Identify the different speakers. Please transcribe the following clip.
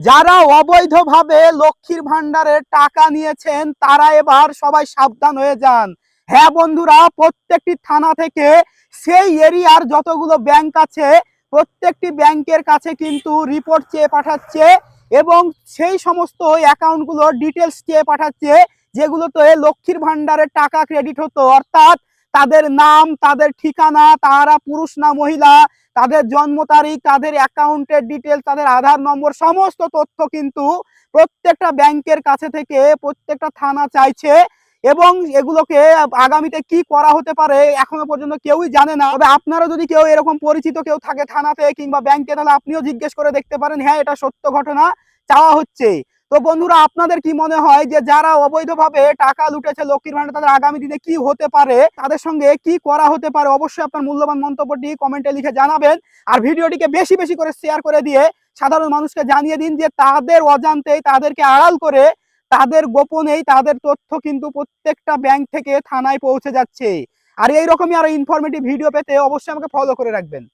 Speaker 1: যারা অবৈধভাবে লক্ষ্মীর ভান্ডারের টাকা নিয়েছেন তারা এবার সবাই সাবধান হয়ে যান। হ্যাঁ বন্ধুরা, প্রত্যেকটি থানা থেকে সেই এরিয়ার যতগুলো ব্যাংক আছে প্রত্যেকটি ব্যাংকের কাছে কিন্তু রিপোর্ট চেয়ে পাঠাচ্ছে এবং সেই সমস্ত অ্যাকাউন্টগুলোর ডিটেলস চেয়ে পাঠাচ্ছে যেগুলোতে লক্ষ্মীর ভান্ডারের টাকা ক্রেডিট হতো, অর্থাৎ তাদের নাম, তাদের ঠিকানা, তারা পুরুষ না মহিলা, তাদের জন্ম তারিখ, তাদের অ্যাকাউন্টের ডিটেলস, তাদের আধার নম্বর, সমস্ত তথ্য কিন্তু প্রত্যেকটা ব্যাংকের কাছে থেকে প্রত্যেকটা থানা চাইছে এবং এগুলোকে আগামীতে কি করা হতে পারে এখনো পর্যন্ত কেউই জানে না। তবে আপনারা যদি কেউ এরকম পরিচিত কেউ থাকে থানাতে কিংবা ব্যাংকে, তাহলে আপনিও জিজ্ঞেস করে দেখতে পারেন, হ্যাঁ এটা সত্য ঘটনা, চাওয়া হচ্ছে। তো বন্ধুরা, আপনাদের কি মনে হয় যে যারা অবৈধভাবে টাকা লুটেছে লক্ষ্মীর ভান্ডার, তাদের আগামী দিনে কি হতে পারে, তাদের সঙ্গে কি করা হতে পারে? অবশ্যই আপনার মূল্যবান মন্তব্যটি কমেন্টে লিখে জানাবেন। আর ভিডিওটিকে বেশি বেশি করে শেয়ার করে দিয়ে সাধারণ মানুষকে জানিয়ে দিন যে তাদের অজান্তেই, তাদেরকে আড়াল করে, তাদের গোপনেই তাদের তথ্য কিন্তু প্রত্যেকটা ব্যাংক থেকে থানায় পৌঁছে যাচ্ছে। আর এইরকমই আরো ইনফরমেটিভ ভিডিও পেতে অবশ্যই আমাকে ফলো করে রাখবেন।